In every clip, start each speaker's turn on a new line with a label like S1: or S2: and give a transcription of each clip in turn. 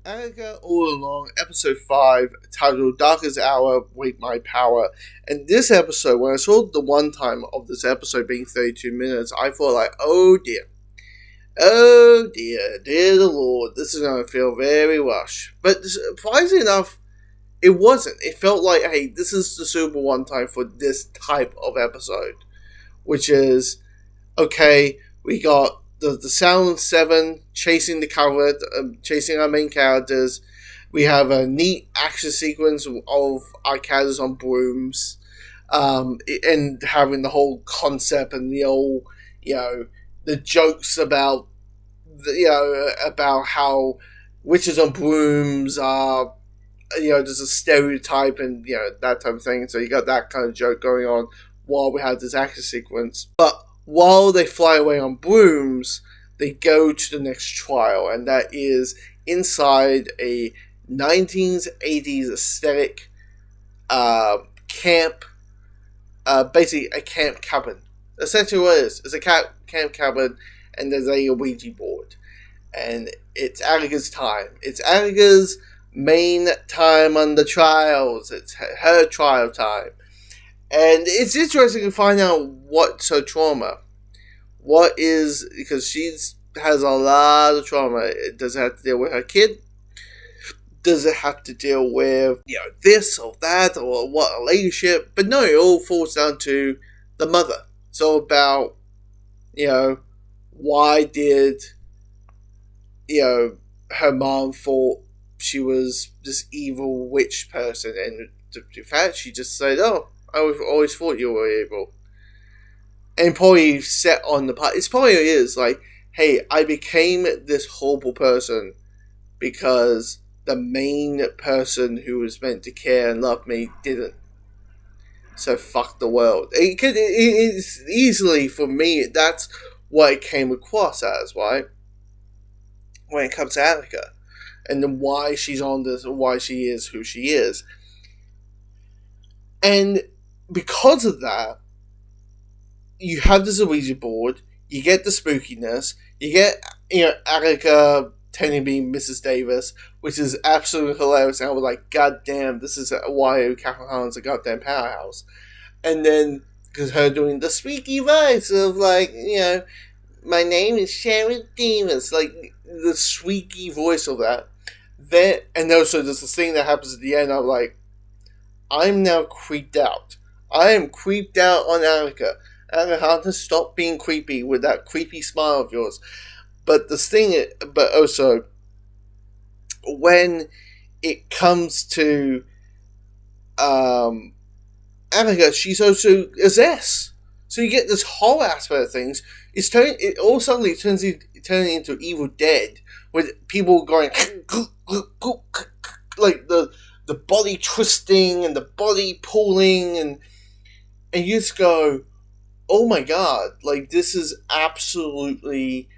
S1: Agatha All Along, episode 5, titled Darkest Hour, Wake My Power. And this episode, when I saw the one time of this episode being 32 minutes, I thought like, oh dear, dear the Lord, this is going to feel very rushed. But surprisingly enough, it wasn't. It felt like, hey, this is the super one time for this type of episode. Which is, okay, we got the Sound 7 chasing the cover, chasing our main characters. We have a neat action sequence of our characters on brooms, and having the whole concept and the old, the jokes about, about how witches on brooms are, there's a stereotype and, that type of thing. So you got that kind of joke going on while we have this action sequence. But while they fly away on brooms, they go to the next trial, and that is inside a 1980s aesthetic camp, basically a camp cabin. Essentially what it is a camp cabin, and there's a Ouija board. And it's Agatha's time. It's Agatha's main time on the trials. It's her trial time. And it's interesting to find out what's her trauma. Because she has a lot of trauma. Does it have to deal with her kid? Does it have to deal with, this or that, or what, leadership? But no, it all falls down to the mother. It's all about, why did, her mom thought she was this evil witch person, and in fact, she just said, oh, I always thought you were evil. And probably set on the part. It's probably is like, hey, I became this horrible person because the main person who was meant to care and love me didn't. So fuck the world. It's easily, for me, that's what it came across as, right? When it comes to Agatha. And then why she's on this, why she is who she is. And because of that, you have this Ouija board, you get the spookiness, you get, Agatha tending to be Mrs. Davis, which is absolutely hilarious, and I was like, god damn, this is why Catherine Hahn's a goddamn powerhouse. And then, because her doing the squeaky voice of like, my name is Sharon Davis, like, the squeaky voice of that. Then, and also there's this thing that happens at the end, I'm like, I'm now creeped out. I am creeped out on Agatha. Agatha, stop being creepy with that creepy smile of yours. But also, when it comes to Agatha, she's also a Zess. So you get this whole aspect of things. It all suddenly turns into Evil Dead, with people going like the body twisting and the body pulling, and you just go, oh my god, like, this is absolutely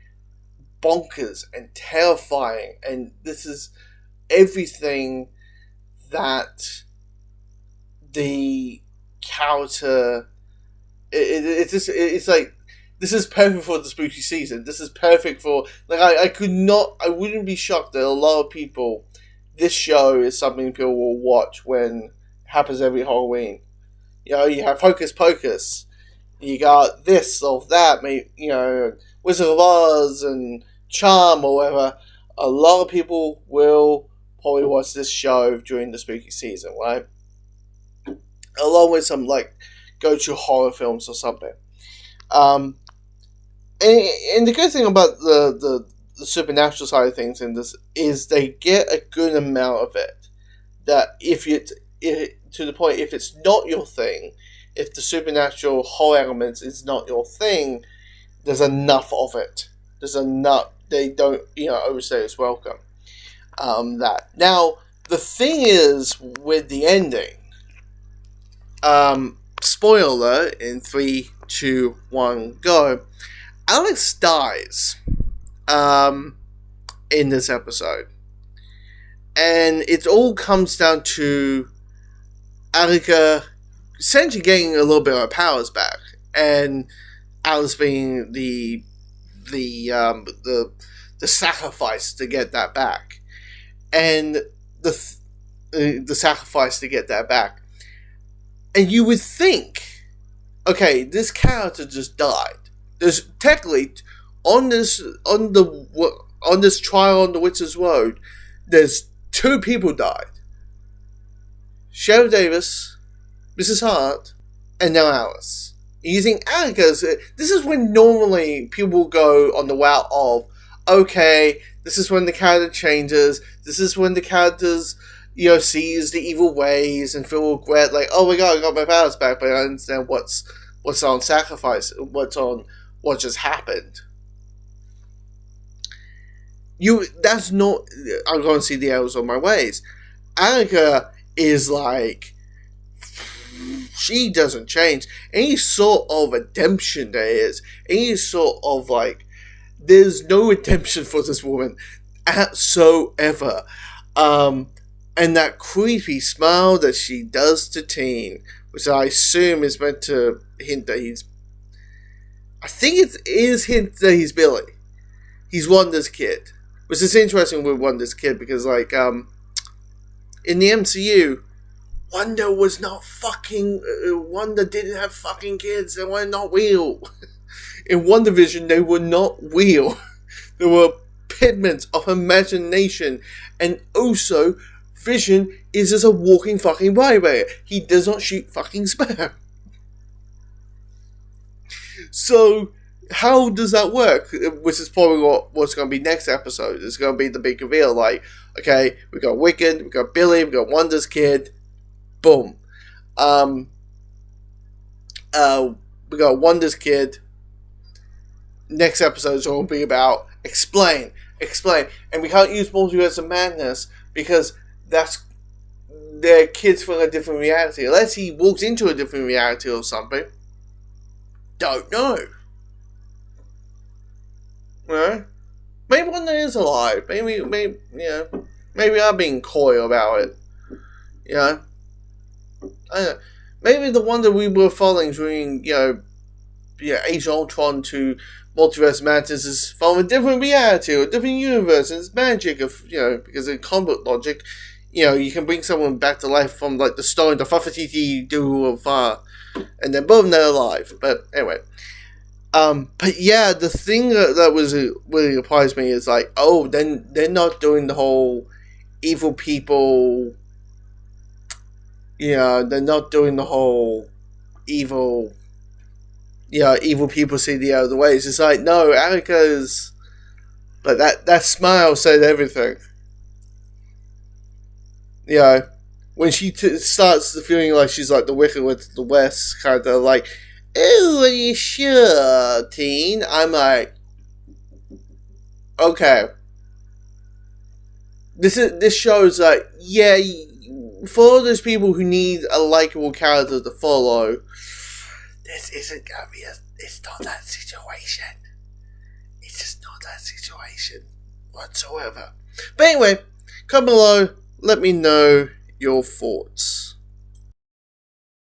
S1: bonkers and terrifying, and this is everything that the character, it's like, this is perfect for the spooky season. This is perfect for, like, I wouldn't be shocked that a lot of people, this show is something people will watch when it happens every Halloween. You have Hocus Pocus, you got this or that, Wizard of Oz and Charm or whatever. A lot of people will probably watch this show during the spooky season, right? Along with some, like, go-to horror films or something. And the good thing about the supernatural side of things in this is they get a good amount of it. That to the point, if it's not your thing, if the supernatural horror elements is not your thing, there's enough of it. There's enough. They don't, overstay its welcome. That. Now, the thing is, with the ending, spoiler in 3, 2, 1, go. Alex dies, in this episode. And it all comes down to Agatha essentially getting a little bit of her powers back, and Alice being the sacrifice to get that back. and the sacrifice to get that back. And you would think, okay, this character just died. There's technically on this trial on the Witch's Road, there's 2 people died. Sheriff Davis, Mrs. Hart, and now Alice. You think Agatha's... This is when normally people go on the route of, okay, this is when the character changes, this is when the character's, sees the evil ways and feel regret, like, oh my god, I got my powers back, but I understand what's on sacrifice, what's on what just happened. That's not, I'm going to see the errors of my ways. Agatha is like, she doesn't change. Any sort of redemption there is, any sort of like, there's no redemption for this woman whatsoever. And that creepy smile that she does to Teen, which I assume is meant to hint that I think it is hint that he's Billy. He's Wanda's kid. Which is interesting with Wanda's kid because, like, in the MCU, Wanda was not fucking... Wanda didn't have fucking kids. They were not real. In WandaVision, they were not real. They were pigments of imagination. And also, Vision is just a walking fucking vibrator. He does not shoot fucking spam. So, how does that work? Which is probably what's going to be next episode. It's going to be the big reveal. Like, okay, we got Wiccan, we got Billy, we got Wanda's kid. Boom. We got Wanda's kid. Next episode is going to be about explain. And we can't use Multiverse of Madness because that's their kids from a different reality. Unless he walks into a different reality or something. Don't know. Right? Maybe Wanda is alive. Maybe I'm being coy about it. I don't know. Maybe the Wanda we were following during, Age of Ultron to Multiverse Madness is from a different reality or a different universe, and it's magic of, because in comic logic, you can bring someone back to life from, like, the stone, the Fafatiti do of and then boom, they're alive. But anyway. But yeah, the thing that was really surprised me is like, oh, then they're not doing the whole evil people. They're not doing the whole evil. Evil people see the other way. It's just like, no, Agatha's. But that smile said everything. When she starts feeling like she's like the Wicked Witch of the West, kind of like, oh, are you sure, Teen? I'm like, okay. This shows that, for all those people who need a likable character to follow, this isn't gonna be it's not that situation. It's just not that situation whatsoever. But anyway, comment below, let me know your thoughts.